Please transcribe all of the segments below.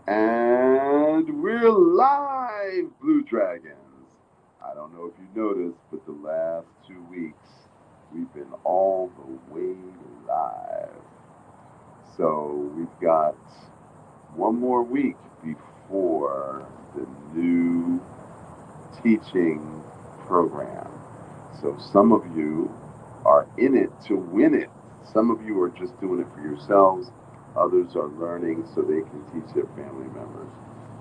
And we're live, Blue Dragons. I don't know if you noticed, but the last 2 weeks we've been all the way live. So we've got one more week before the new teaching program. So some of you are in it to win it. Some of you are just doing it for yourselves. Others are learning so they can teach their family members.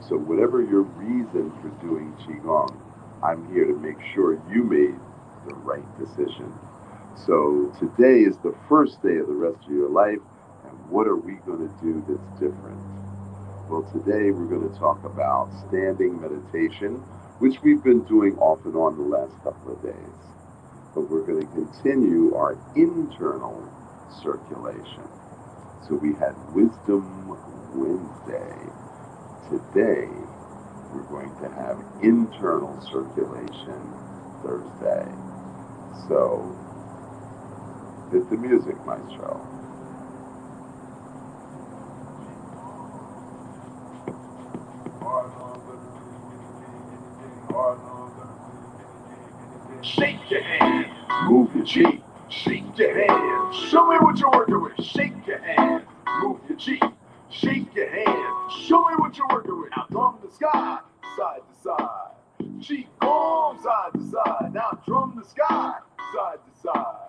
So whatever your reason for doing Qigong, I'm here to make sure you made the right decision. So today is the first day of the rest of your life, and what are we going to do that's different? Well, today we're going to talk about standing meditation, which we've been doing off and on the last couple of days. But we're going to continue our internal circulation. So we had Wisdom Wednesday. Today we're going to have internal circulation Thursday. So hit the music, maestro. Shake your hands, move your cheek. Shake your hands, show me what you're working with. Shake your hands, move your cheek. Shake your hands, show me what you're working with. Now drum the sky, side to side. Qi-Gong, side to side. Now drum the sky, side to side.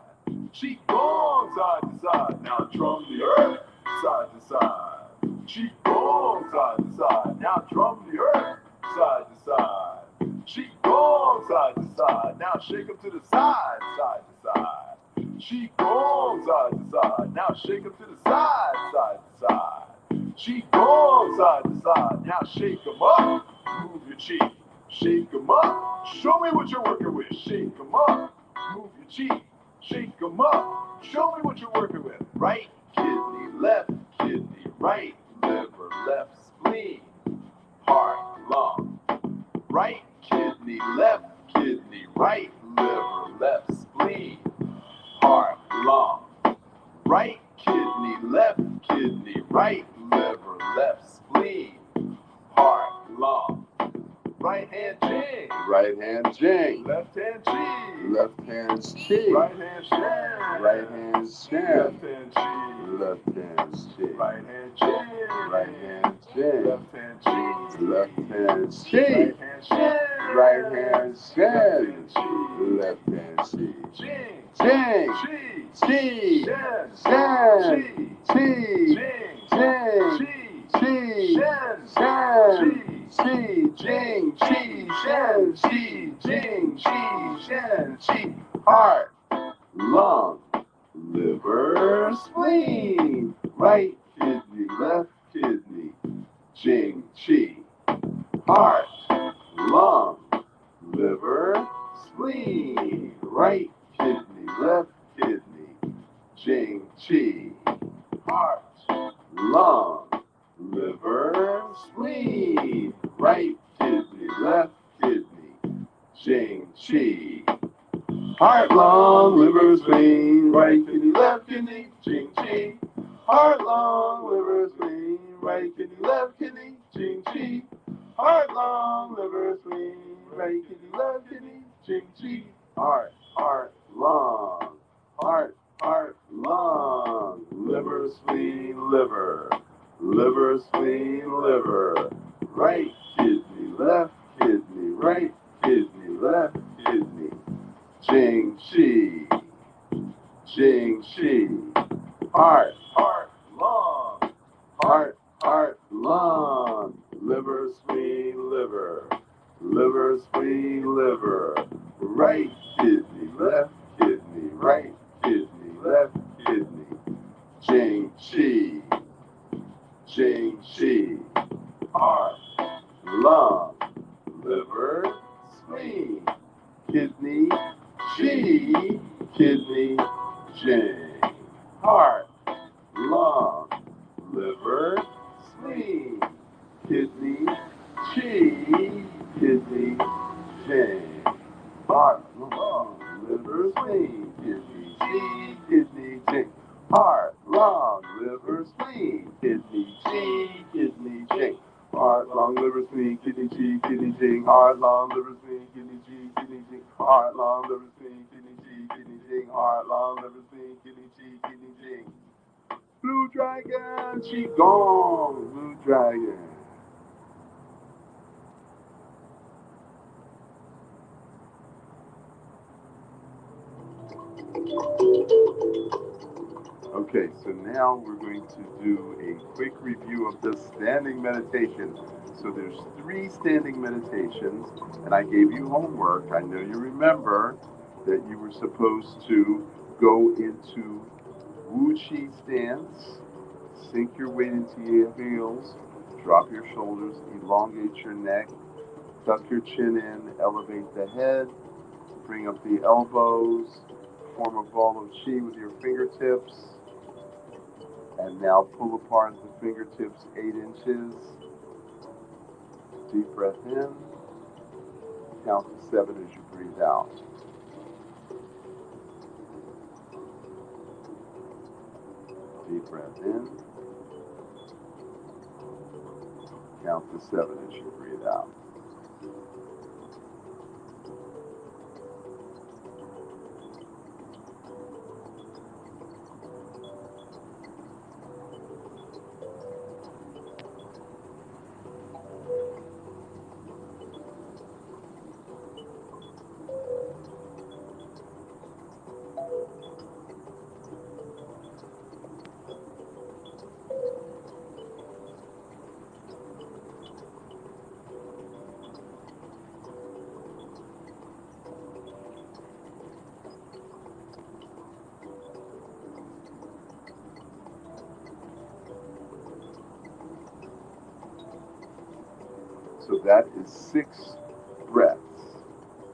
Qi-Gong, side to side. Now drum the earth, side to side. Qi-Gong, side to side. Now drum the earth, side to side. Qi-Gong, side to side. Now shake them to the side, side to side. Qi-Gong, side to side. Now shake them to the side, side to side. Qi-Gong, side to side. Now shake them up, move your cheek. Shake them up, show me what you're working with. Shake them up, move your cheek. Shake them up, show me what you're working with. Right kidney, left kidney, right liver, left spleen, heart, lung. Right kidney, left kidney, right liver, left spleen, heart, lung. Right kidney, left kidney, right liver, left spleen, heart, lung. Right hand jing, Right hand jing. left hand chi, Left hand chi. right hand shan, Right hand left shan. hand chi, Left hand chi. right hand jing, Right hand jing. left hand chi, Left hand chi. right hand shan, Right hand shan. left hand chi, Left hand chi. jing, Jing. chi, Chi. shan, Shan. chi, Chi. jing, Jing. chi, Chi. shan, Shan. chi, Chi. Jing. Chi. Shan. Chi. Jing. Chi. Shan. Chi. Heart. Lung. Liver. Spleen. Right kidney. Left kidney. Jing. Chi. Heart. Lung. Liver. Spleen. Right kidney. Left kidney. Jing. Chi. Heart. Lung. Liver. Spleen. Right kidney. Left kidney. Jing. Chi. Heart, lung, liver, spleen, right kidney, left kidney, Jing Chi. Heart, lung, liver, spleen, right kidney, left kidney, Jing Chi. Heart, lung, liver, spleen, right kidney, left kidney, Jing Chi. Heart, lung, heart, lung, liver, spleen, liver, liver, spleen, liver, right kidney, left kidney, right kidney, left kidney. Jing Chi, Jing Chi, heart, lung, liver, spleen, liver, liver, spleen, liver, right kidney, left kidney, right kidney, left kidney, Jing Chi, Jing Chi, heart, lung, liver, spleen, kidney, Chi, kidney, Jing, heart, lung, liver, spleen, kidney, Chi, kidney, Jing, heart, lung, liver, spleen, kidney, Chi, kidney, Jing, heart, lung, liver, spleen, kidney, Chi, kidney, Jing, Heart, lung, liver, spleen, kidney, G, kidney, jing. Heart, lung, liver, spleen, kidney, G, kidney, jing. Heart, lung, liver, spleen, kidney, G, kidney, jing. Heart, lung, liver, spleen, kidney, G, kidney, jing. Blue dragon, Qi-Gong, blue dragon. Okay, so now we're going to do a quick review of the standing meditation. So there's 3 standing meditations, and I gave you homework. I know you remember that you were supposed to go into Wu Qi stance, sink your weight into your heels, drop your shoulders, elongate your neck, tuck your chin in, elevate the head, bring up the elbows, form a ball of Qi with your fingertips, and now pull apart the fingertips 8 inches. Deep breath in. Count to 7 as you breathe out. Deep breath in. Count to 7 as you breathe out. So that is 6 breaths.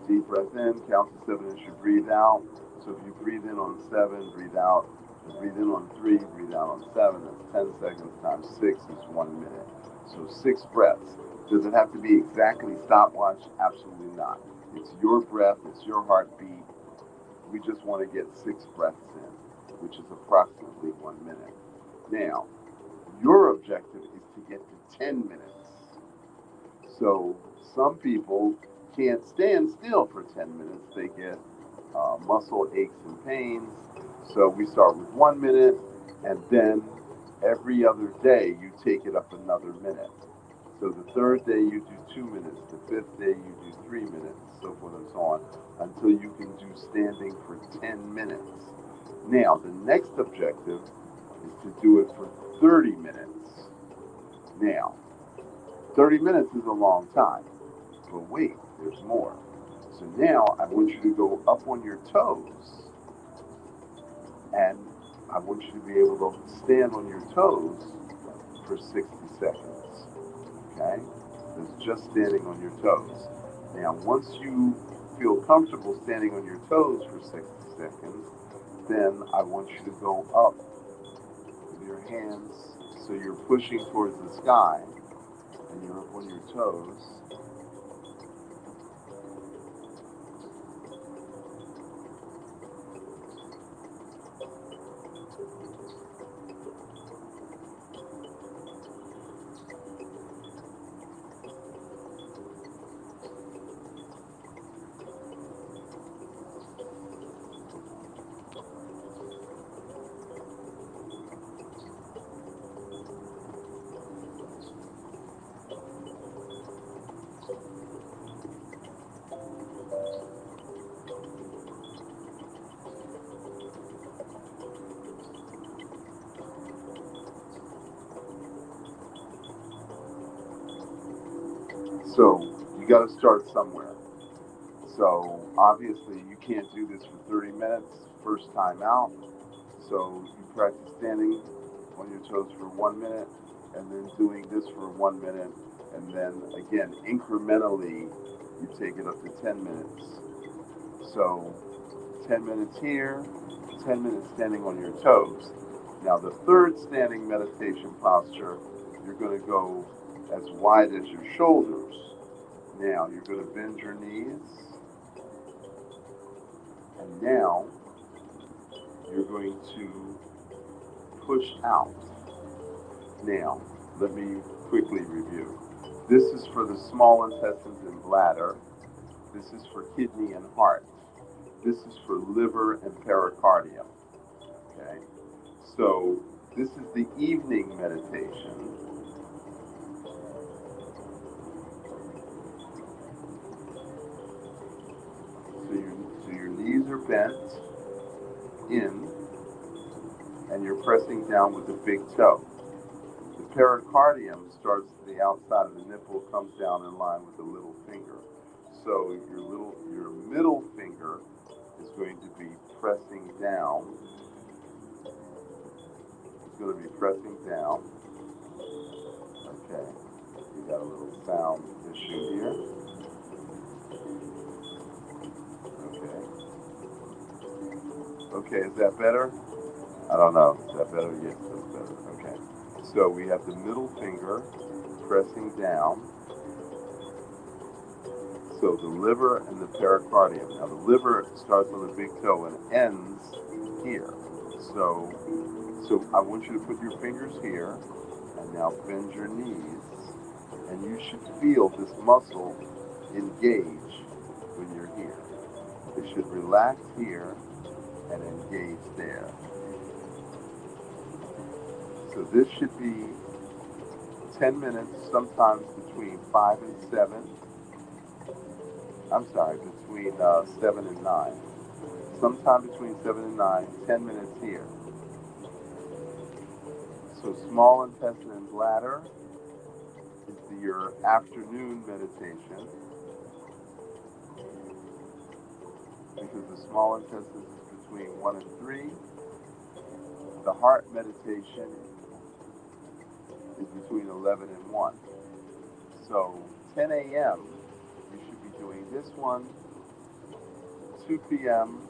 Deep breath in, count to 7 as you breathe out. So if you breathe in on 7, breathe out. If you breathe in on 3, breathe out on 7. That's 10 seconds times 6 is 1 minute. So 6 breaths. Does it have to be exactly stopwatch? Absolutely not. It's your breath, it's your heartbeat. We just want to get 6 breaths in, which is approximately 1 minute. Now, your objective is to get to 10 minutes. So some people can't stand still for 10 minutes. They get muscle aches and pains. So we start with 1 minute, and then every other day you take it up another minute. So the 3rd day you do 2 minutes, the 5th day you do 3 minutes, so forth and so on, until you can do standing for 10 minutes. Now, the next objective is to do it for 30 minutes. Now, 30 minutes is a long time, but wait, there's more. So now I want you to go up on your toes, and I want you to be able to stand on your toes for 60 seconds. Okay? That's just standing on your toes. Now, once you feel comfortable standing on your toes for 60 seconds, then I want you to go up with your hands so you're pushing towards the sky, and you're up on your toes. So you got to start somewhere. So obviously you can't do this for 30 minutes first time out. So you practice standing on your toes for 1 minute, and then doing this for 1 minute, and then again incrementally you take it up to 10 minutes. So 10 minutes here, 10 minutes standing on your toes. Now the 3rd standing meditation posture, you're going to go as wide as your shoulders. Now you're going to bend your knees, and now you're going to push out. Now, let me quickly review. This is for the small intestines and bladder. This is for kidney and heart. This is for liver and pericardium. Okay? So this is the evening meditation. So your knees are bent in, and you're pressing down with the big toe. The pericardium starts to the outside of the nipple, comes down in line with the little finger. So your middle finger is going to be pressing down. It's going to be pressing down. Okay. You got a little sound issue here. Okay. Okay, is that better? I don't know. Is that better? Yes, that's better. Okay. So we have the middle finger pressing down. So the liver and the pericardium. Now the liver starts on the big toe and ends here. So I want you to put your fingers here and now bend your knees. And you should feel this muscle engage when you're here. It should relax here and engage there. So this should be 10 minutes, sometimes between 5 and 7. I'm sorry, between 7 and 9. Sometime between 7 and 9, 10 minutes here. So small intestine and bladder is your afternoon meditation, because the small intestine is between 1 and 3. The heart meditation is between 11 and 1. So 10 a.m. you should be doing this one. 2 p.m.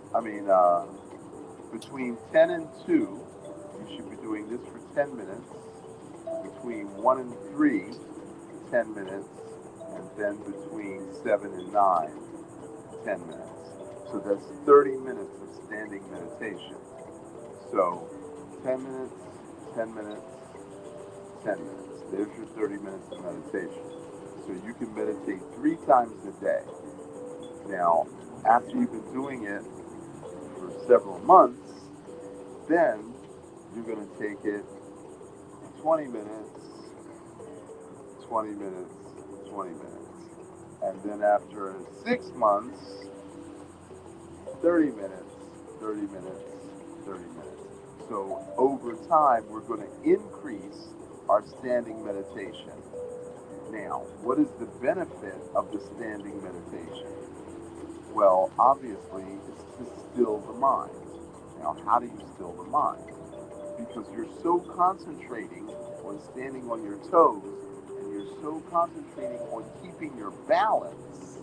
Between 10 and 2, you should be doing this for 10 minutes. Between 1 and 3, 10 minutes. And then between 7 and 9, 10 minutes. So that's 30 minutes of standing meditation. So 10 minutes, 10 minutes, 10 minutes. There's your 30 minutes of meditation. So you can meditate 3 times a day. Now, after you've been doing it for several months, then you're going to take it 20 minutes, 20 minutes, 20 minutes. And then after 6 months, 30 minutes, 30 minutes, 30 minutes. So over time, we're going to increase our standing meditation. Now, what is the benefit of the standing meditation? Well, obviously, it's to still the mind. Now, how do you still the mind? Because you're so concentrating on standing on your toes, and you're so concentrating on keeping your balance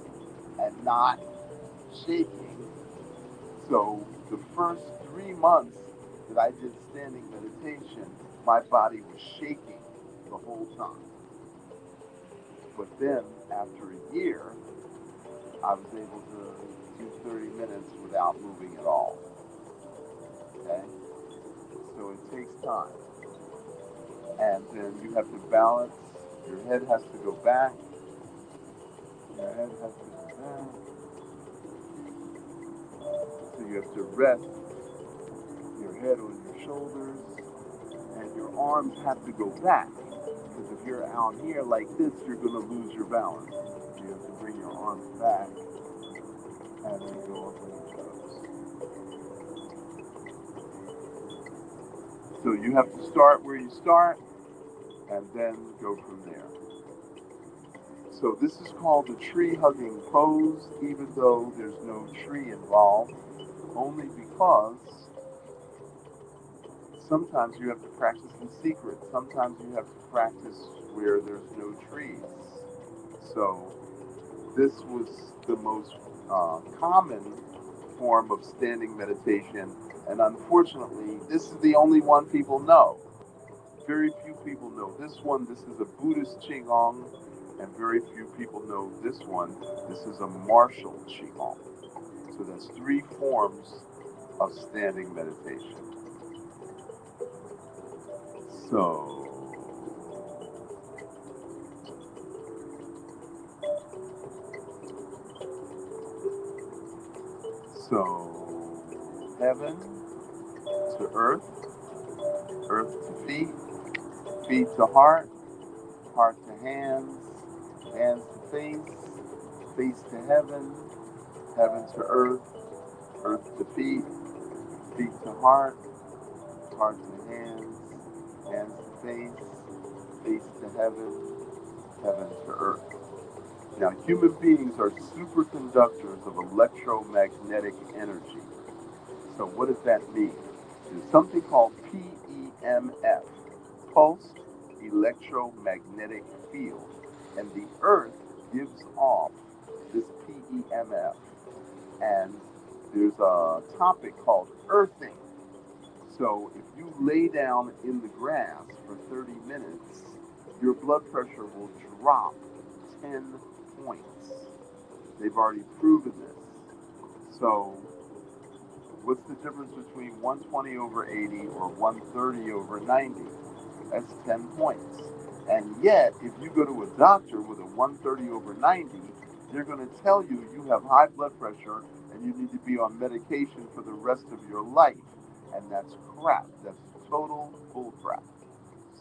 and not shaking. So the first 3 months that I did standing meditation, my body was shaking the whole time. But then, after a year, I was able to do 30 minutes without moving at all. Okay? So it takes time. And then you have to balance. Your head has to go back. Your head has to go back. So you have to rest your head on your shoulders. And your arms have to go back. Because if you're out here like this, you're going to lose your balance. You have to bring your arms back and then go up on your toes. So you have to start where you start and then go from there. So this is called the tree-hugging pose, even though there's no tree involved, only because sometimes you have to practice in secret. Sometimes you have to practice where there's no trees. So this was the most common form of standing meditation, and unfortunately, this is the only one people know. Very few people know this one. This is a Buddhist Qi-Gong, and very few people know this one. This is a martial Qi-Gong. So that's 3 forms of standing meditation. So So, heaven to earth, earth to feet, feet to heart, heart to hands, hands to face, face to heaven, heaven to earth, earth to feet, feet to heart, heart to hands, hands to face, face to heaven, heaven to earth. Now, human beings are superconductors of electromagnetic energy. So what does that mean? There's something called PEMF, pulsed electromagnetic field, and the Earth gives off this PEMF. And there's a topic called earthing. So if you lay down in the grass for 30 minutes, your blood pressure will drop 10 points. They've already proven this. So what's the difference between 120 over 80 or 130 over 90? That's 10 points. And yet, if you go to a doctor with a 130 over 90, they're going to tell you you have high blood pressure and you need to be on medication for the rest of your life. And that's crap. That's total bull crap.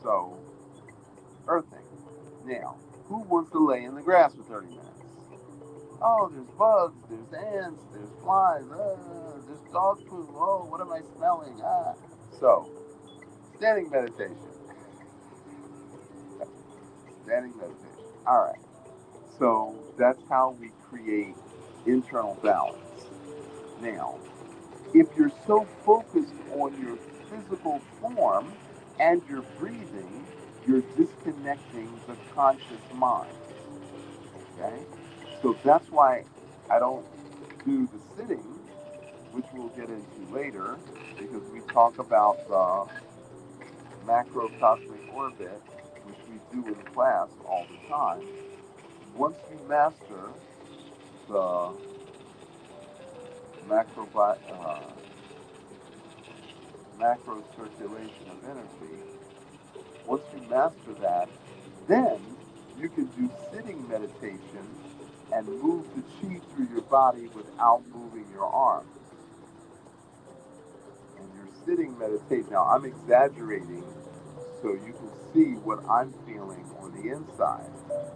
So, earthing. Now, who wants to lay in the grass for 30 minutes? Oh, there's bugs, there's ants, there's flies, there's dog poo. Oh, what am I smelling? So, standing meditation. Standing meditation. All right. So that's how we create internal balance. Now, if you're so focused on your physical form and your breathing, you're disconnecting the conscious mind. Okay? So that's why I don't do the sitting, which we'll get into later, because we talk about the macrocosmic orbit, which we do in class all the time. Once you master the macro macro circulation of energy, once you master that, then you can do sitting meditation and move the chi through your body without moving your arms. And you're sitting meditation. Now I'm exaggerating so you can see what I'm feeling on the inside.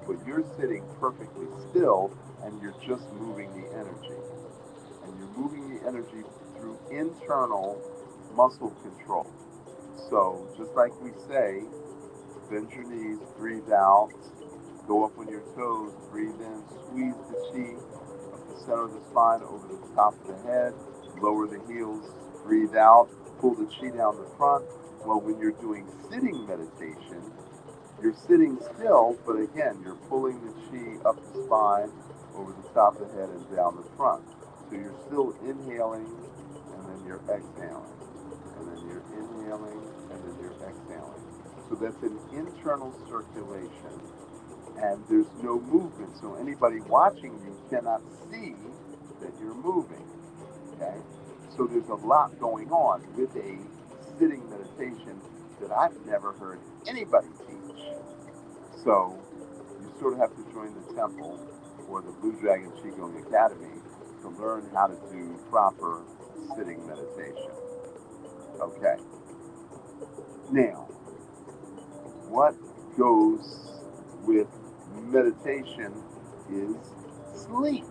But you're sitting perfectly still and you're just moving the energy. And you're moving the energy through internal muscle control. So just like we say, bend your knees, breathe out, go up on your toes, breathe in, squeeze the chi up the center of the spine over the top of the head, lower the heels, breathe out, pull the chi down the front. Well, when you're doing sitting meditation, you're sitting still, but again, you're pulling the chi up the spine, over the top of the head, and down the front. So you're still inhaling, and then you're exhaling. And then you're inhaling, and then you're exhaling. So that's an internal circulation, and there's no movement. So anybody watching you cannot see that you're moving. Okay? So there's a lot going on with a sitting meditation that I've never heard anybody teach. So you sort of have to join the temple or the Blue Dragon Qi-Gong Academy to learn how to do proper sitting meditation. Okay. Now, what goes with meditation is sleep.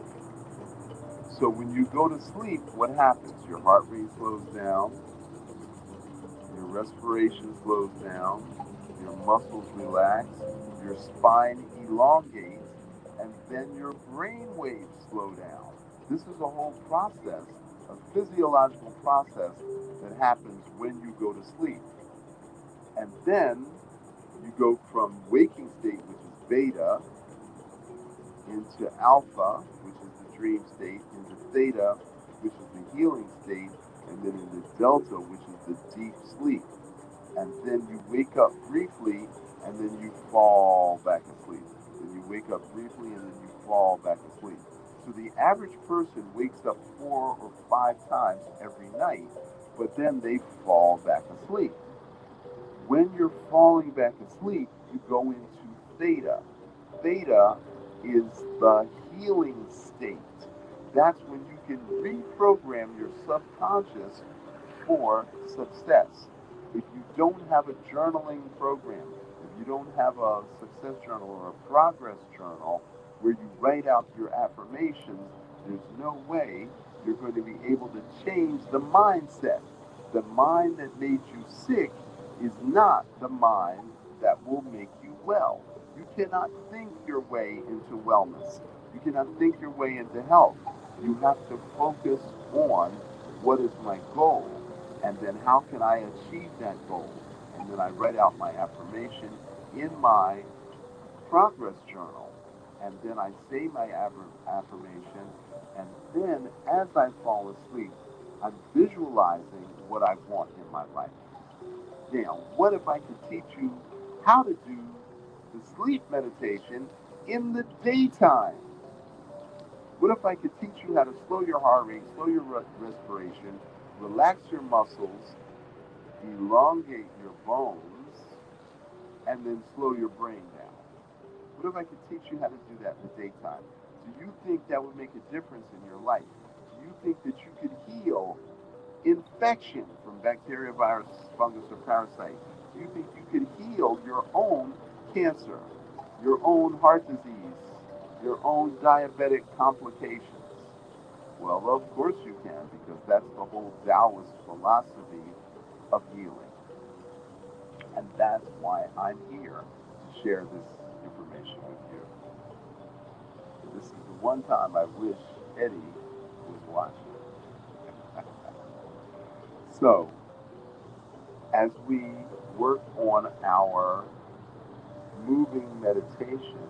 So when you go to sleep, what happens? Your heart rate slows down, your respiration slows down, your muscles relax, your spine elongates, and then your brain waves slow down. This is a whole process, a physiological process that happens when you go to sleep. And then you go from waking state, which is beta, into alpha, which is the dream state, into theta, which is the healing state, and then into delta, which is the deep sleep. And then you wake up briefly, and then you fall back asleep. Then you wake up briefly, and then you fall back asleep. So the average person wakes up 4 or 5 times every night, but then they fall back asleep. When you're falling back asleep, you go into theta. Theta is the healing state. That's when you can reprogram your subconscious for success. If you don't have a journaling program, if you don't have a success journal or a progress journal where you write out your affirmations, there's no way you're going to be able to change the mindset. The mind that made you sick is not the mind that will make you well. You cannot think your way into wellness. You cannot think your way into health. You have to focus on what is my goal and then how can I achieve that goal. And then I write out my affirmation in my progress journal. And then I say my affirmation. And then as I fall asleep, I'm visualizing what I want in my life. Now, what if I could teach you how to do the sleep meditation in the daytime? What if I could teach you how to slow your heart rate, slow your respiration, relax your muscles, elongate your bones, and then slow your brain down? What if I could teach you how to do that in the daytime? Do you think that would make a difference in your life? Do you think that you could heal infection from bacteria, virus, fungus, or parasite? Do you think you could heal your own cancer, your own heart disease, your own diabetic complications? Well, of course you can, because that's the whole Taoist philosophy of healing. And that's why I'm here to share this information with you. This is the one time I wish Eddie was watching. So, as we work on our moving meditation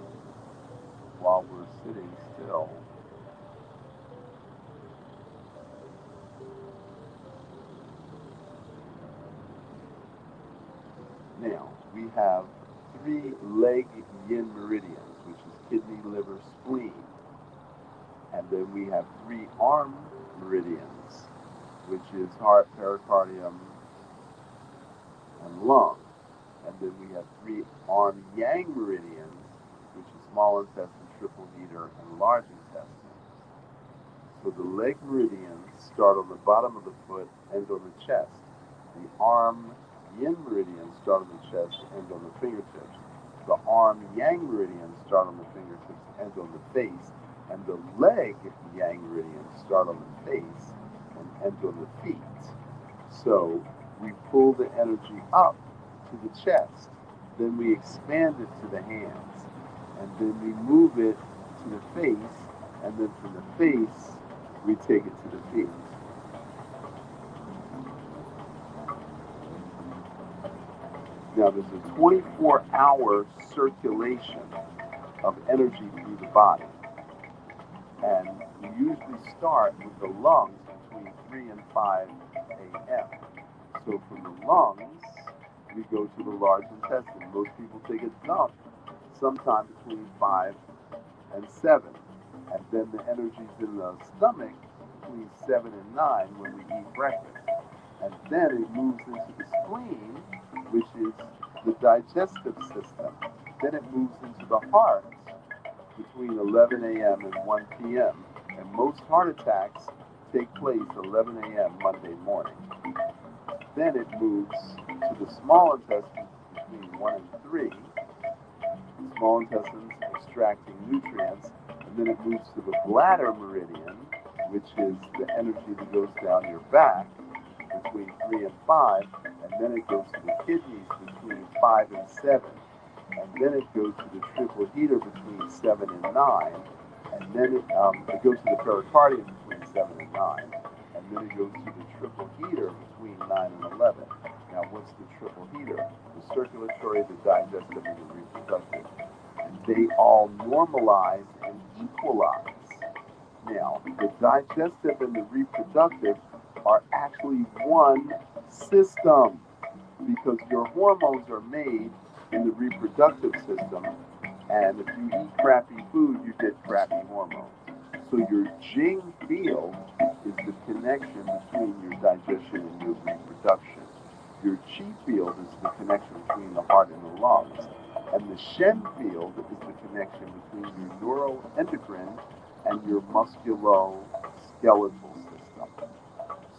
while we're sitting still, now we have 3 leg yin meridians, which is kidney, liver, spleen. And then we have 3 arm meridians, which is heart, pericardium, and lung. And then we have 3 arm yang meridians, which is small intestine, triple heater, and large intestine. So the leg meridians start on the bottom of the foot, end on the chest. The arm yin meridians start on the chest, end on the fingertips. The arm yang meridians start on the fingertips, end on the face. And the leg yang meridians start on the face and end on the feet. So we pull the energy up to the chest, then we expand it to the hands, and then we move it to the face, and then from the face we take it to the feet. Now there's a 24-hour circulation of energy through the body. And we usually start with the lungs between 3 and 5 a.m. So from the lungs, we go to the large intestine. Most people take a dump sometime between 5 and 7. And then the energy's in the stomach between 7 and 9 when we eat breakfast. And then it moves into the spleen, which is the digestive system. Then it moves into the heart between 11 a.m. and 1 p.m. And most heart attacks take place 11 a.m. Monday morning. Then it moves to the small intestine between 1 and 3. The small intestines extracting nutrients. And then it moves to the bladder meridian, which is the energy that goes down your back between 3 and 5. And then it goes to the kidneys between 5 and 7. And then it goes to the triple heater between 7 and 9. And then it goes to the pericardium between 7 and 9. And then it goes to the triple heater between 9 and 11. Now, what's the triple heater? The circulatory, the digestive, and the reproductive. And they all normalize and equalize. Now, the digestive and the reproductive are actually one system because your hormones are made in the reproductive system, and if you eat crappy food, you get crappy hormones. So your Jing field is the connection between your digestion and your reproduction. Your Qi field is the connection between the heart and the lungs. And the Shen field is the connection between your neuroendocrine and your musculoskeletal skeletal system.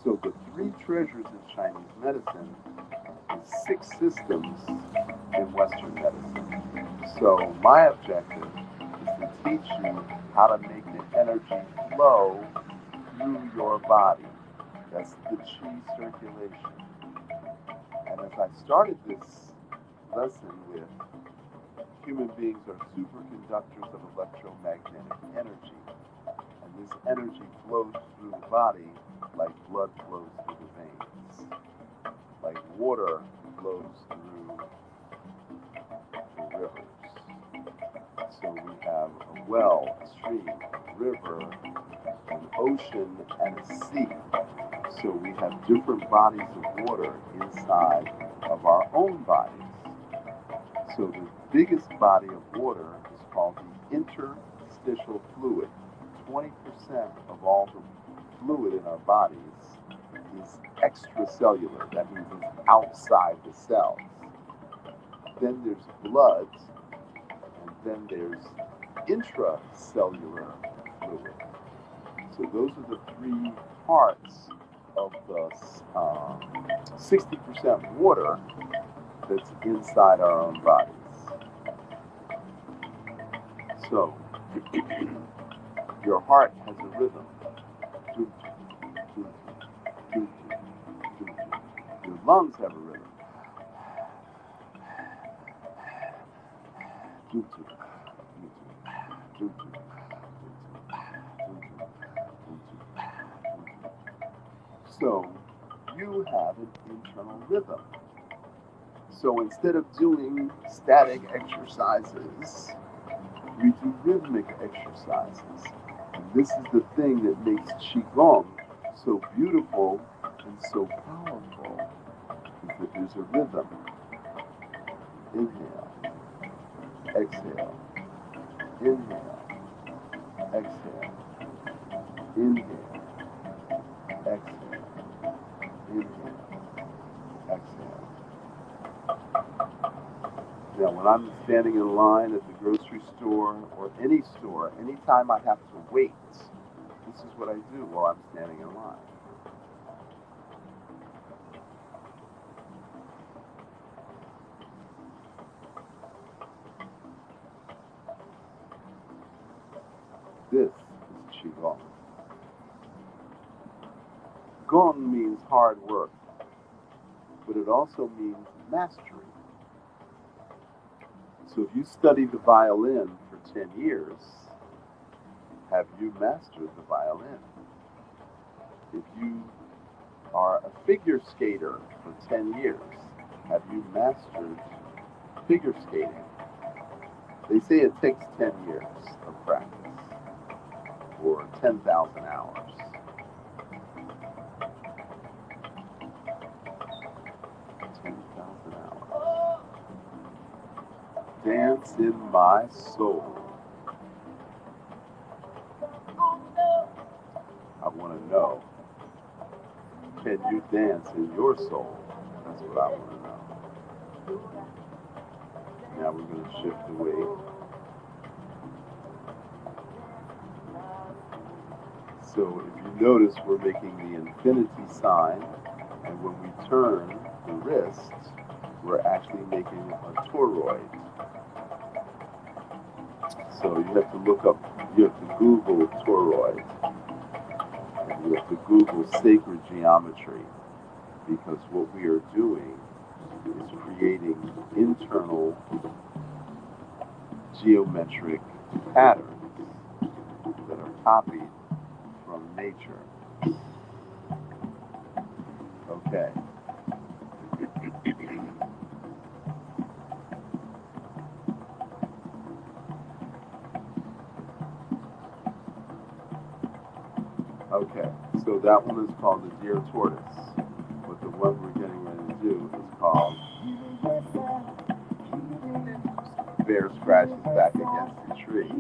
So the three treasures in Chinese medicine is six systems in Western medicine. So my objective is to teach you how to make the energy flow through your body. That's the Qi circulation. And as I started this lesson with, human beings are superconductors of electromagnetic energy. And this energy flows through the body like blood flows through the veins, like water flows through the rivers. So we have a well, a stream, a river, an ocean, and a sea. So we have different bodies of water inside of our own bodies. So the biggest body of water is called the interstitial fluid. 20% of all the fluid in our bodies is extracellular. That means it's outside the cells. Then there's blood, and then there's intracellular fluid. So those are the three parts of the 60% water that's inside our own bodies. So your heart has a rhythm. Your lungs have a rhythm. So you have an internal rhythm. So instead of doing static exercises, we do rhythmic exercises. And this is the thing that makes Qi-Gong so beautiful and so powerful, is that there's a rhythm. Inhale, exhale, inhale, exhale, inhale, exhale, inhale, exhale. Now, when I'm standing in line at the grocery store or any store, anytime I have to wait, this is what I do while I'm standing in line. This is Qi-Gong. Gong means hard work, but it also means mastery. So if you study the violin for 10 years, have you mastered the violin? If you are a figure skater for 10 years, have you mastered figure skating? They say it takes 10 years of practice, or 10,000 hours. 10,000 hours. Dance in my soul. I want to know, can you dance in your soul? That's what I want to know. Now we're going to shift the weight. So if you notice, we're making the infinity sign, and when we turn the wrist, we're actually making a toroid. So you have to look up, you have to Google toroid, and you have to Google sacred geometry, because what we are doing is creating internal geometric patterns that are copied from nature. Okay. Okay, so that one is called the deer tortoise, but the one we're getting ready to do is called bear scratches back against the tree.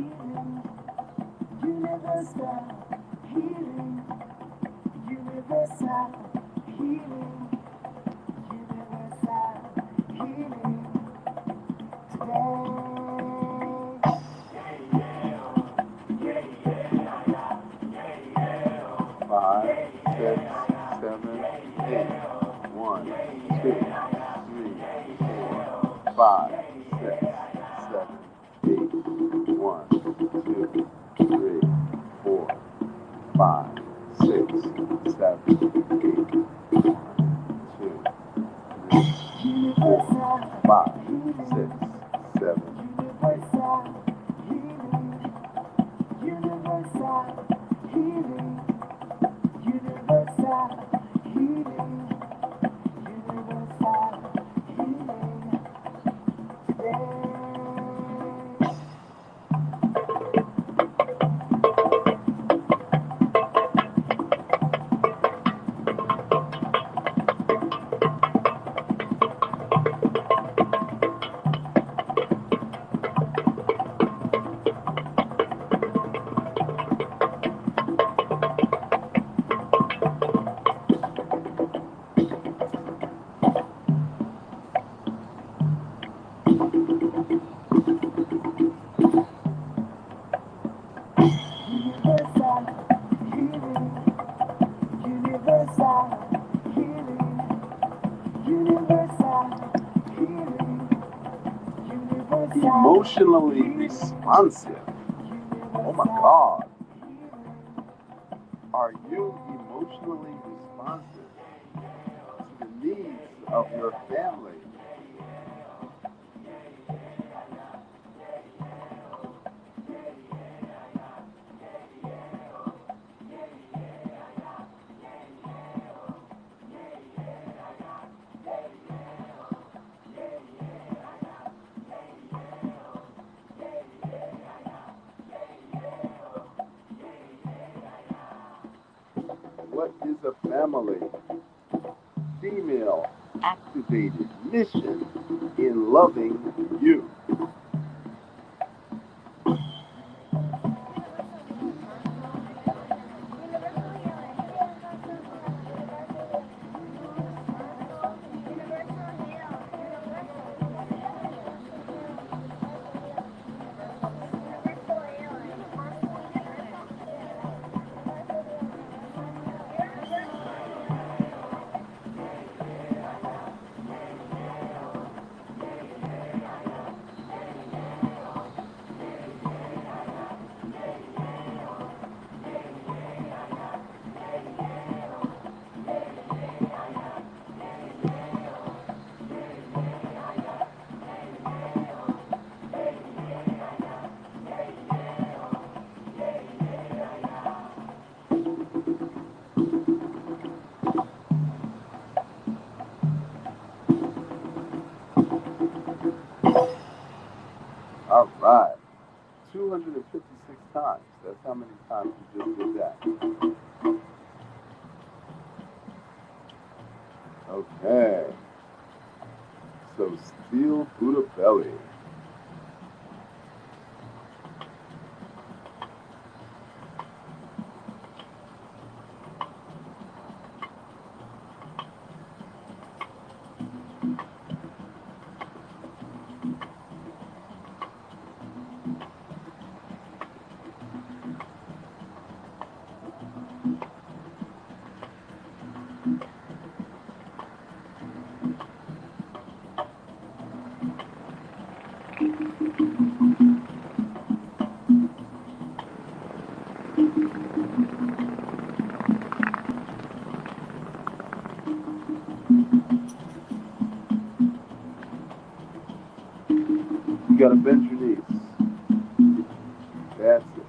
emotionally responsive. Oh my God. Are you emotionally responsive to the needs of your family? What is a family? Female activated mission in loving you. All right. 256 times. That's how many times you just did that. Okay. So steel Buddha belly. You gotta bend your knees. That's it.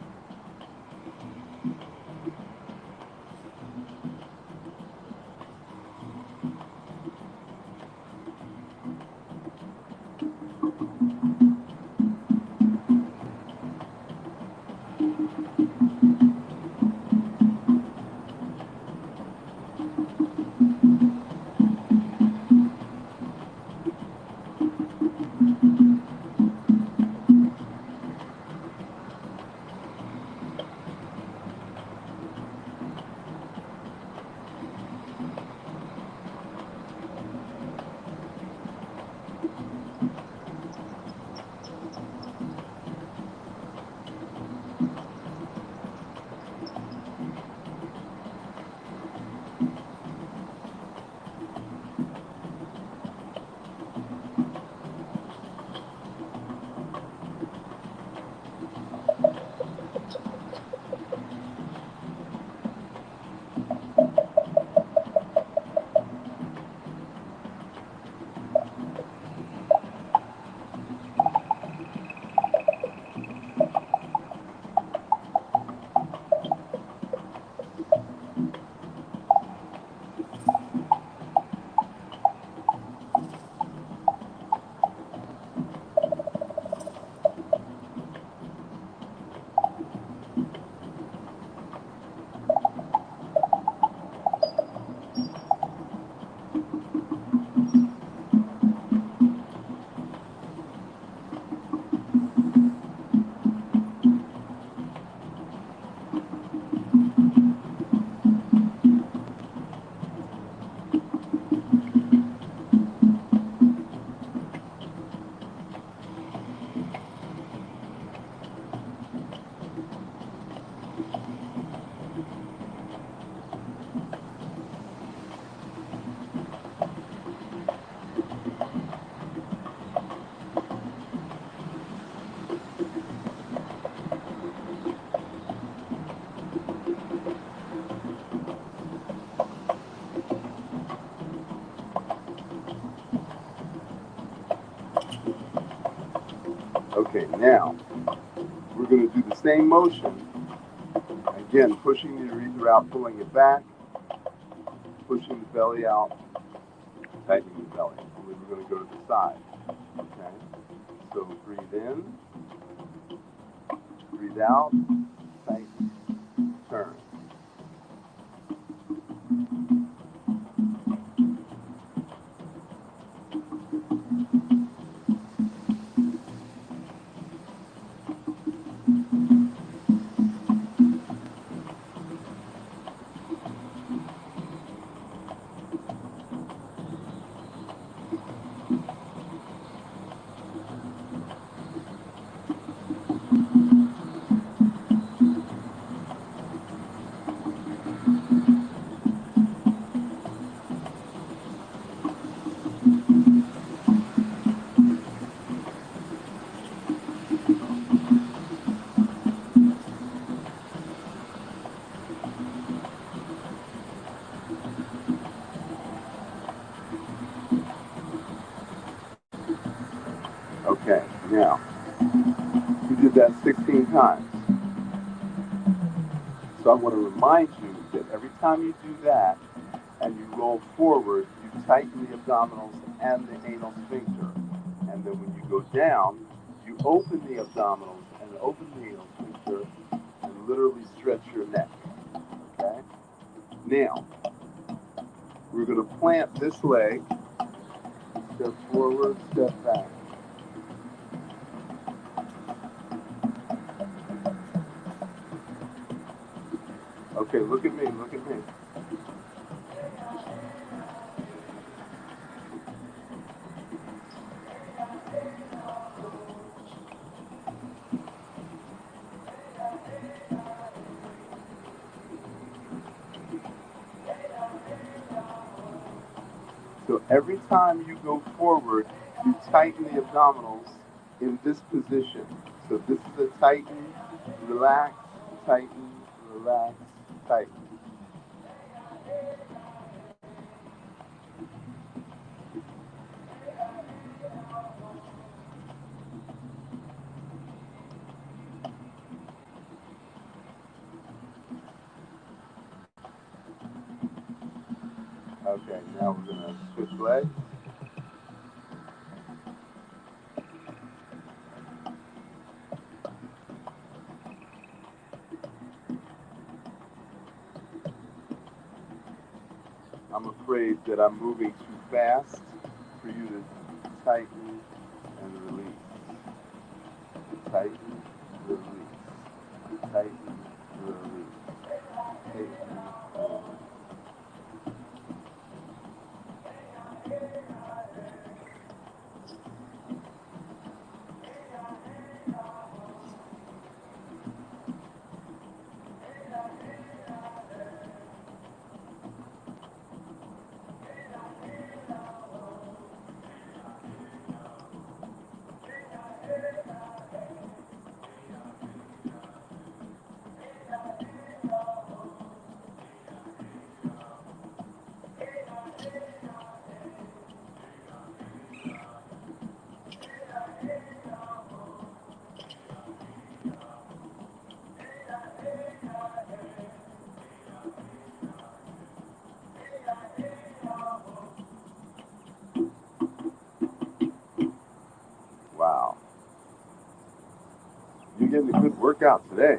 Okay, now we're going to do the same motion. Again, pushing the urethra out, pulling it back, pushing the belly out, tightening the belly. And then we're going to go to the side. Okay? So breathe in, breathe out, tighten, turn. Okay, now, you did that 16 times. So I want to remind you that every time you do that and you roll forward, you tighten the abdominals and the anal sphincter. And then when you go down, you open the abdominals and open the anal sphincter and literally stretch your neck. Okay? Now, we're going to plant this leg, step forward, step back. Okay, look at me, look at me. So every time you go forward, you tighten the abdominals in this position. So this is a tighten, relax, tighten, relax, tighten. Okay, now we're going to switch legs. I'm afraid that I'm moving too fast for you to tighten and release. Tighten, release. Tighten, release. Tighten, release. Wow. You're getting a good workout today.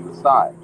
the side.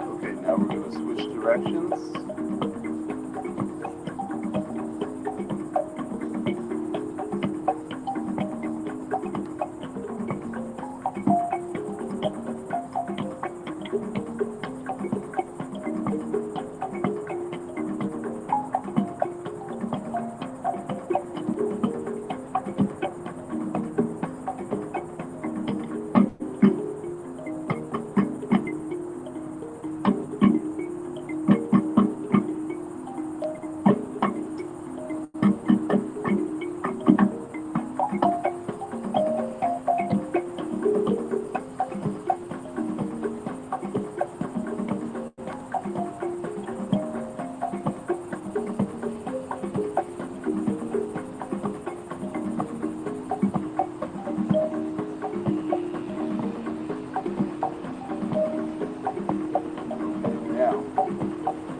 Okay, now we're going to switch directions.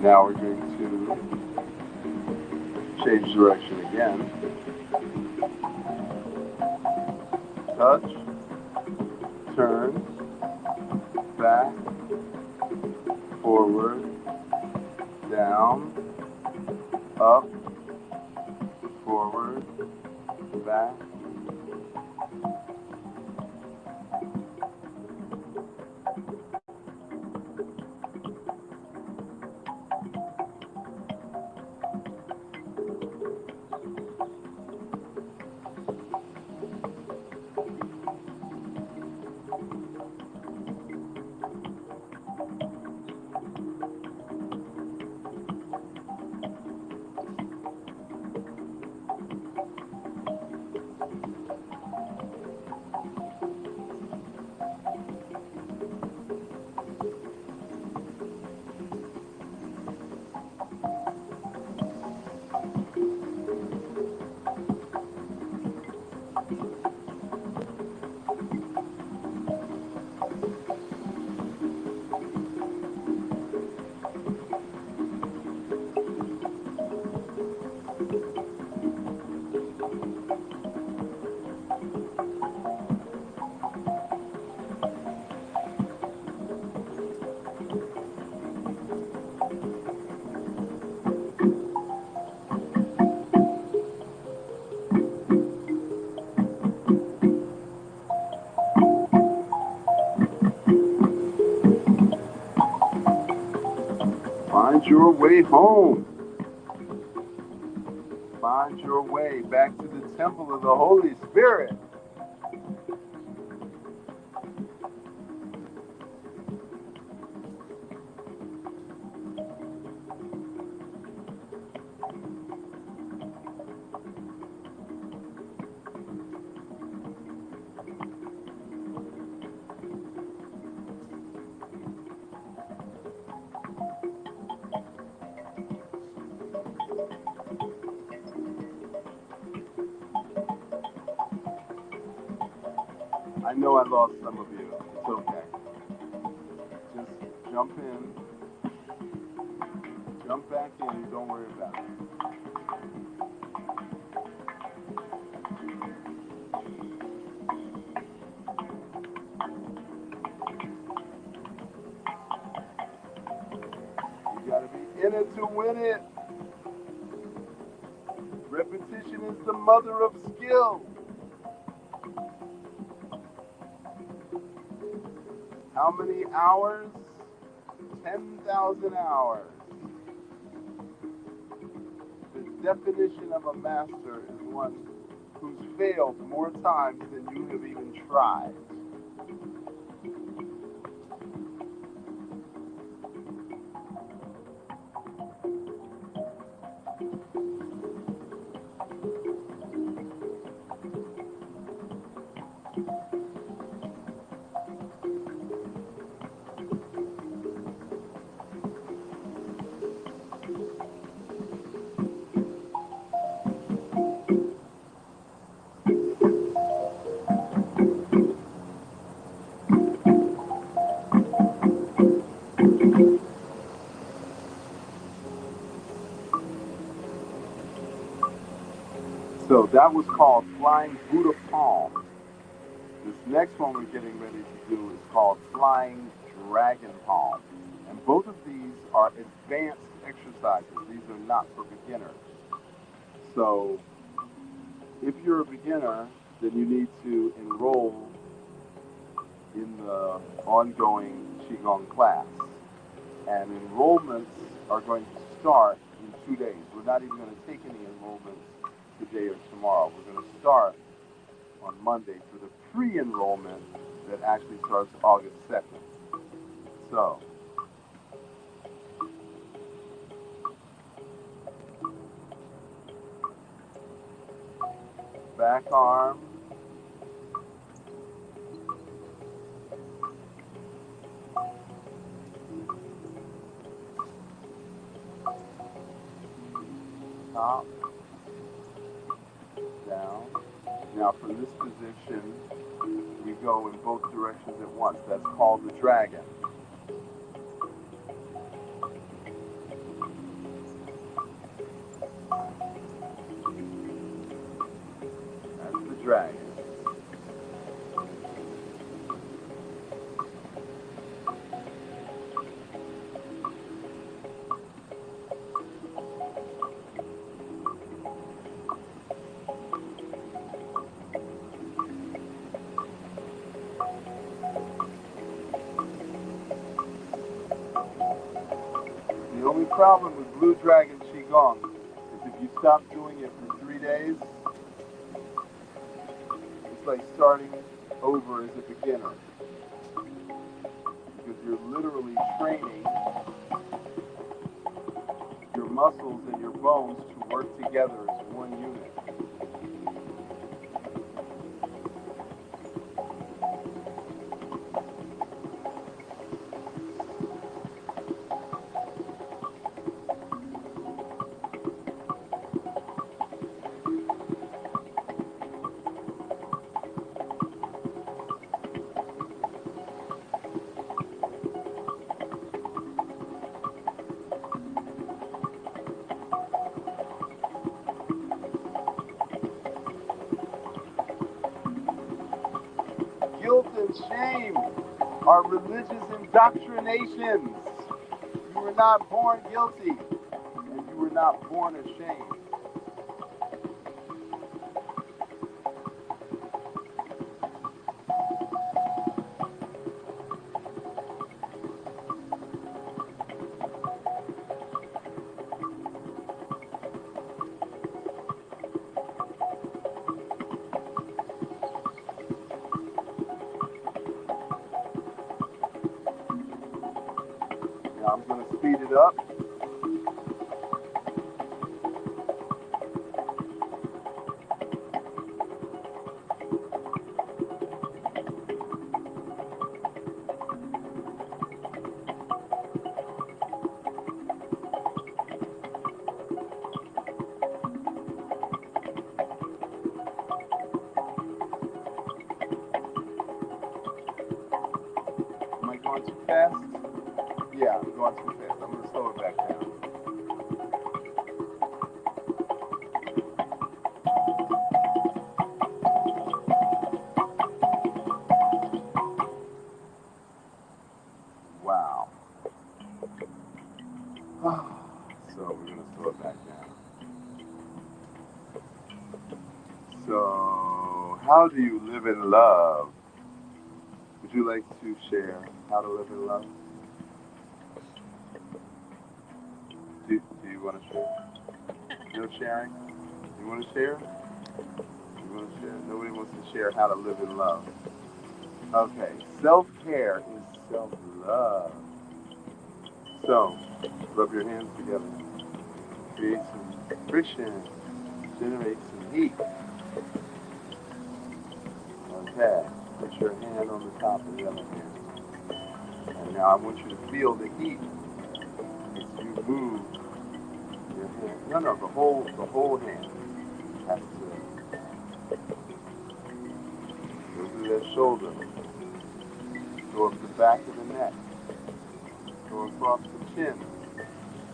Now we're going to change direction again. Touch, turn, back, forward, down, up, forward, back. Find your way home. Find your way back to the temple of the Holy Spirit. I know I lost some of you. It's okay. just jump in, jump back in, don't worry about it. You gotta be in it to win it. Repetition is the mother of skill. How many hours? 10,000 hours. The definition of a master is one who's failed more times than you have even tried. So that was called Flying Buddha Palm. This next one we're getting ready to do is called Flying Dragon Palm. And both of these are advanced exercises. These are not for beginners. So if you're a beginner, then you need to enroll in the ongoing Qi-Gong class. And enrollments are going to start in 2 days. We're not even going to take any enrollments today or tomorrow. We're going to start on Monday for the pre-enrollment that actually starts August 2nd. So, back arm, top, down. Now from this position, we go in both directions at once. That's called the dragon. That's the dragon. The only problem with Blue Dragon Qi-Gong is if you stop doing it for 3 days, it's like starting over as a beginner. Because you're literally training your muscles and your bones to work together as one unit. Guilt and shame are religious indoctrinations. You were not born guilty, and you were not born ashamed. Now I'm going to speed it up. Am I going too fast? Yeah, I'm going too fast. I'm going to slow it back down. Wow. So we're going to slow it back down. So, how do you live in love? Would you like to share how to live in love? Do you want to share? No sharing? You want to share? You want to share? Nobody wants to share how to live in love. Okay, self-care is self-love. So, rub your hands together. Create some friction. Generate some heat. Okay, put your hand on the top of the other hand. And now I want you to feel the heat as you move your hand. No, the whole hand has to go through that shoulder, go up the back of the neck, go across the chin,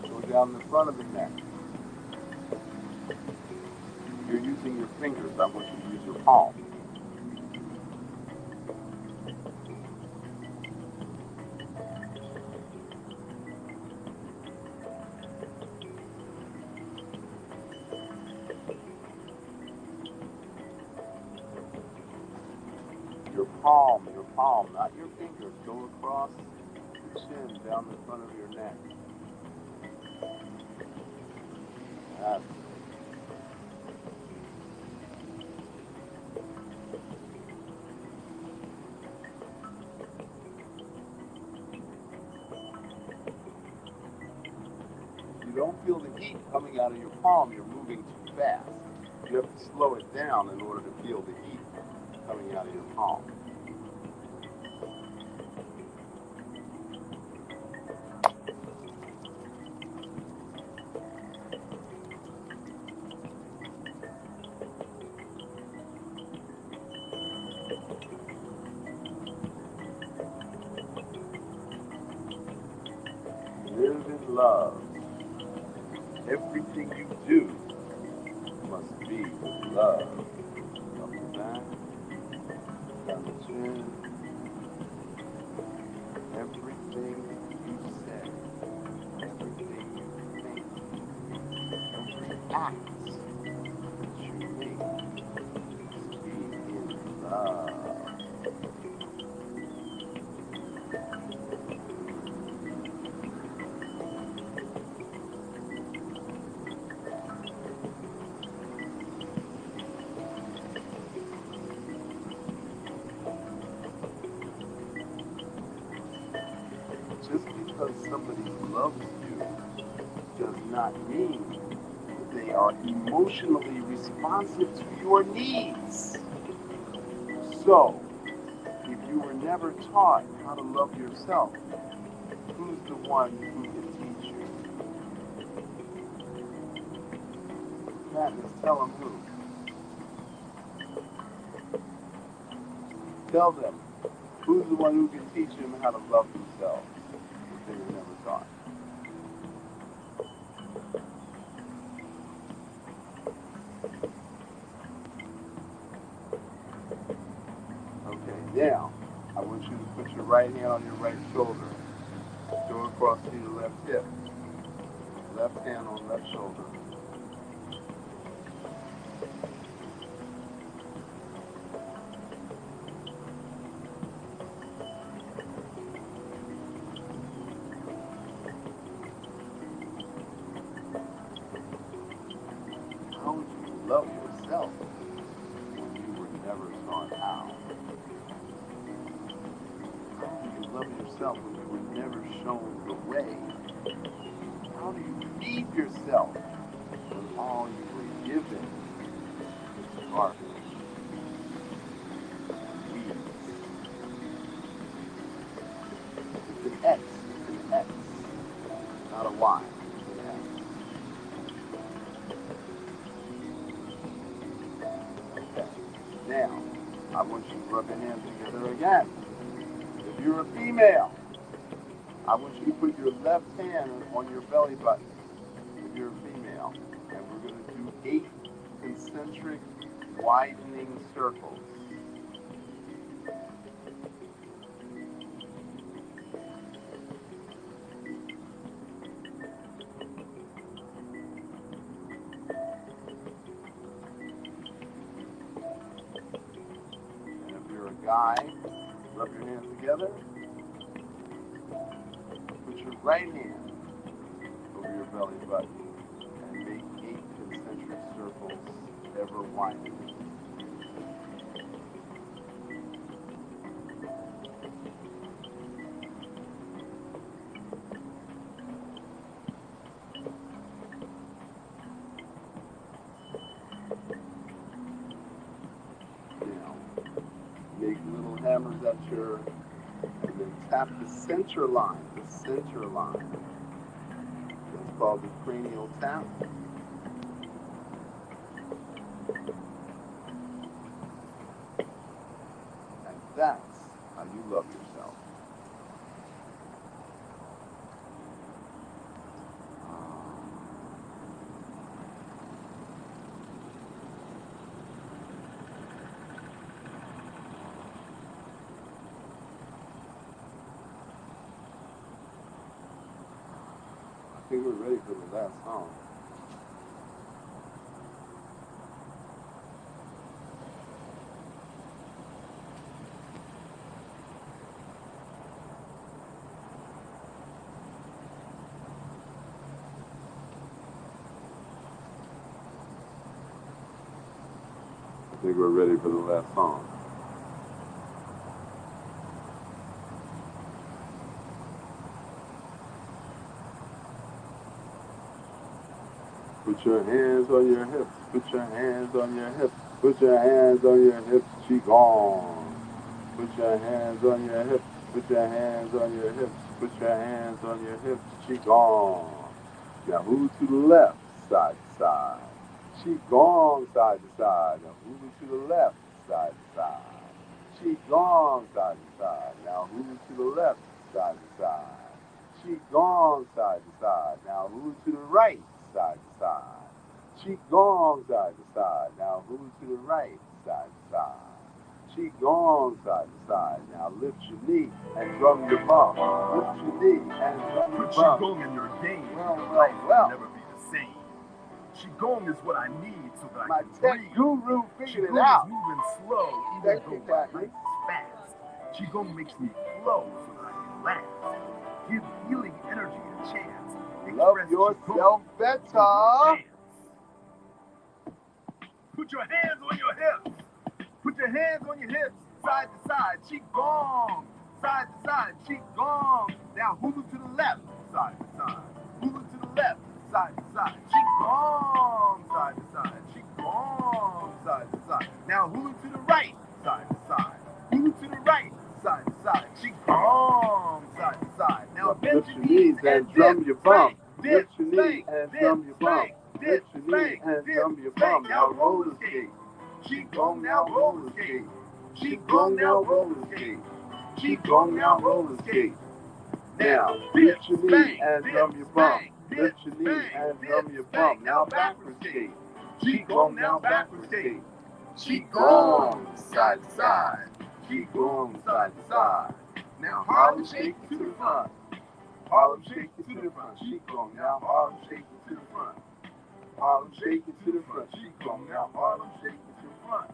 go down the front of the neck. You're using your fingers. I want you to use your palm. Your palm, not your fingers. Go across the chin, down the front of your neck. That's If you don't feel the heat coming out of your palm, you're moving too fast. You have to slow it down in order to feel the heat coming out of your palm. Live in love. Everything you do must be with love. Up the back, down the chin. Everything you say, everything you think, every act that you make must be in love. Just because somebody loves you does not mean that they are emotionally responsive to your needs. So, if you were never taught how to love yourself, who's the one who can teach you? Madness, tell them who. Tell them who's the one who can teach them how to love themselves if they were never taught. Okay, now I want you to put your right hand on your right shoulder. Go across to your left hip. Left hand on left shoulder. How would you love yourself when you were never taught how? How do you love yourself when you were never shown the way? How do you feed yourself when all you were given is garbage? Weeds. It's an X. It's an X. Not a Y. It's an X. Okay. Now, I want you to rub your hands together again. If you're a female, I want you to put your left hand on your belly button if you're a female. And we're going to do 8 concentric widening circles. And if you're a guy, rub your hands together. Put your right hand over your belly button and make 8 concentric circles, ever widening. Now, make little hammers at your, and then tap the center line, the center line. That's called the cranial tap. And that's how you love yourself. I think we're ready for the last song. I think we're ready for the last song. Put your hands on your hips. Put your hands on your hips. Put your hands on your hips. Qi-Gong. Put your hands on your hips. Put your hands on your hips. Put your hands on your hips. Qi-Gong. Now move to the left, side to side. Qi-Gong, side to side. Now move to the left, side to side. Qi-Gong, side to side. Now move to the left, side to side. Qi-Gong, side to side. Now move to the right, side to side. Qi-Gong, side to side. Now move to the right, side to side. Qi-Gong, side to side. Now lift your knee and drum your bum. Lift your knee and drum your Put bum. Qi-Gong in your game. Well. Will never be the same. Qi-Gong is what I need so that I can tech breathe. guru figured it Qi-Gong out. is moving slow, even though my life is fast. Qi-Gong makes me flow so that I can last. Give healing energy a chance. Love yourself better. Put your hands on your hips. Put your hands on your hips, side to side. Qi-Gong, side to side. Qi-Gong. Now hula to the left, side to side. Hula to the left, side to side. Qi-Gong, side to side. Qi-Gong, side to side. Now hula to the right, side to side. Hula to the right, side to side. Qi-Gong, side to side. Now bend Lift your knees and drum your bum. Lift your knee and drum your bum. Lift your knee and drum your bum. Now roller skate. Qi-Gong, now roller skate. Qi-Gong, now roller skate. Qi-Gong, now roller skate. Now lift your knee and drum your bum. Lift your knee and drum your bum. Now backward skate. Qi-Gong, now backward skate. Qi-Gong, side to side. Qi-Gong, side to side. Now Harlem shake to the front. Harlem shake to the front. Qi-Gong, now Harlem shake to the front. Harlem shake to the front. Qi-Gong, now Harlem shake to the front.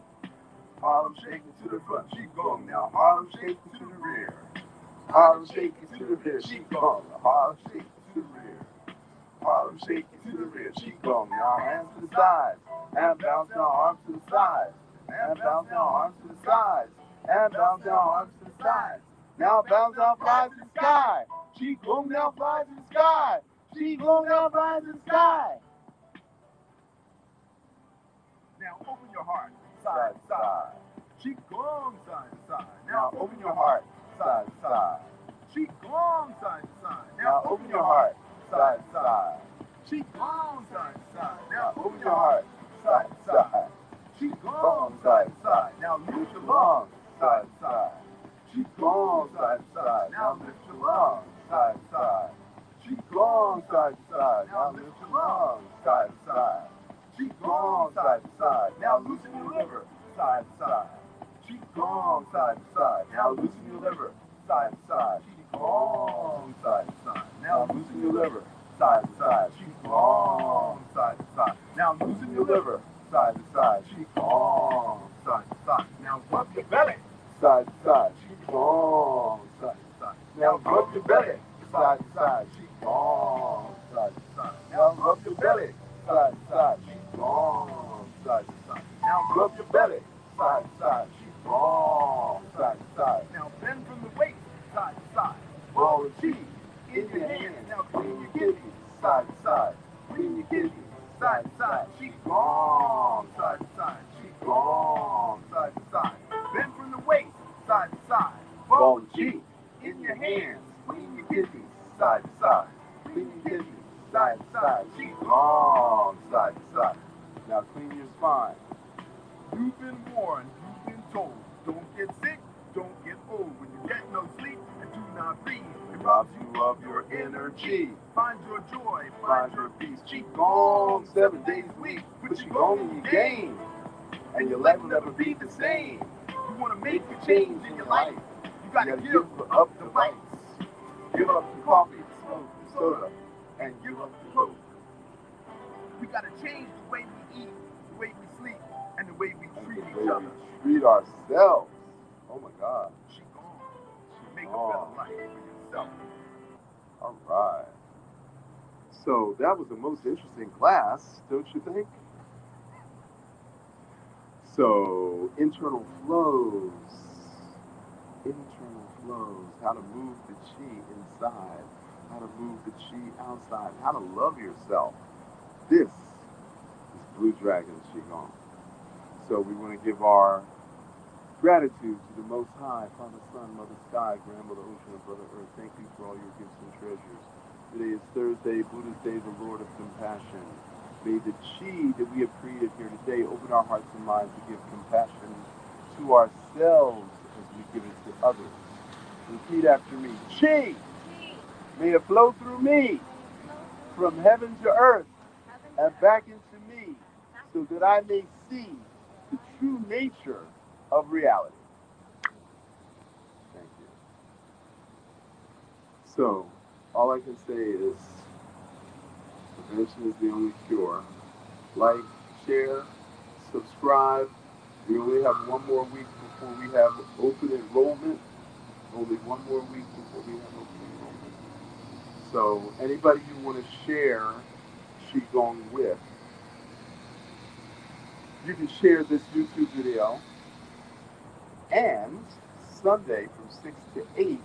Harlem shake to the front. Qi-Gong, now Harlem shake to the rear. Harlem shake to the rear. Qi-Gong, Harlem shake to the rear. Harlem shake to the rear. Qi-Gong, now hands to the sides. And bounce now arms to the sides. And bounce now arms to the sides. And bounce now arms to the sides. Now bounce now fly to the sky. Qi-Gong now fly to the sky. Qi-Gong now fly to the sky. Now open your heart, side to side. Qi-Gong, side to side. Now open your heart, side to side. Qi-Gong, side to side. Now open your heart, side to side. Qi-Gong, side to side. Now open your heart, side to side. Qi-Gong, side to side. Now lift your lungs, side to side. Qi-Gong, side to side. Now lift your lungs, side to side. Qi-Gong, side to side. Now lift your lungs, side to side. Qi-Gong, side to side. Now loosen your liver, side to side. Qi-Gong, side to side. Now loosen your liver, side to side. Qi-Gong, side to side. Now loosen your liver, side to side. Qi-Gong, side to side. Now loosen your liver, side to side. Qi-Gong, side to side. Now rub your belly, side to side. Qi-Gong, side to side. Now rub your belly, side to side. Qi-Gong, side to side. Now rub your belly, side to side. Qi-Gong, side to side. Now rub your belly, side to side. Qi-Gong, side to side. Now bend from the waist, side to side. Ball of Qi in your hands. Now clean your kidneys, side to side. Clean your kidneys, side to side. Qi-Gong, side to side. Qi-Gong, side to side. Bend from the waist, side to side. Ball of Qi in your hands. Clean your kidneys, side to side. Clean your kidneys, side to side. Qi-Gong, side to side. Now clean your spine. You've been warned, you've been told. Don't get sick, don't get old. When you get no sleep and do not breathe, it robs you of your energy. Find your joy, find your peace. Qi-Gong 7 days a week. Put Qi-Gong in your game, and your life will never be the same. You want to make a change in your life, you got to give up the vice. Give up the coffee, the smoke, the soda, and give up the coke. We got to change the way we eat, the way we sleep, and the way we treat each other. Treat ourselves. Oh my God. Qi-Gong. Make a better life for yourself. All right. So that was the most interesting class, don't you think? So internal flows, how to move the Qi inside, how to move the Qi outside, how to love yourself. This is Blue Dragon Qi-Gong. So we want to give our gratitude to the Most High, Father, Son, Mother Sky, Grandmother Ocean, and Brother Earth. Thank you for all your gifts and treasures. Today is Thursday, Buddha's Day, the Lord of Compassion. May the Qi that we have created here today open our hearts and minds to give compassion to ourselves as we give it to others. Repeat after me. Qi, may it flow through me from heaven to earth and back into me so that I may see the true nature of reality. Thank you. So, all I can say is prevention is the only cure. Like, share, subscribe. We only have one more week before we have open enrollment. Only one more week before we have open enrollment. So anybody you want to share Qi-Gong with, you can share this YouTube video. And Sunday from 6 to 8,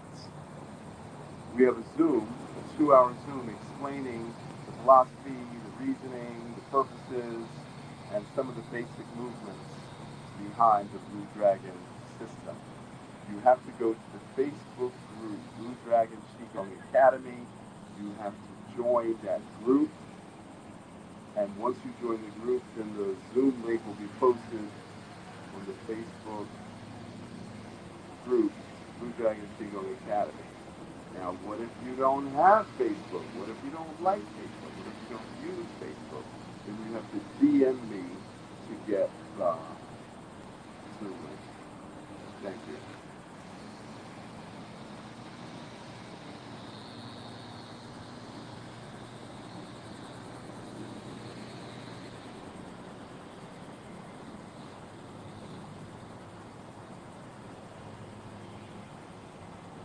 we have a Zoom, a 2-hour Zoom explaining the philosophy, the reasoning, the purposes, and some of the basic movements behind the Blue Dragon system. You have to go to the Facebook group, Blue Dragon Qi-Gong Academy. You have to join that group. And once you join the group, then the Zoom link will be posted on the Facebook group, Blue Dragon Qi-Gong Academy. Now, what if you don't have Facebook? What if you don't like Facebook? What if you don't use Facebook? Then you have to DM me to get the Zoom link. Thank you.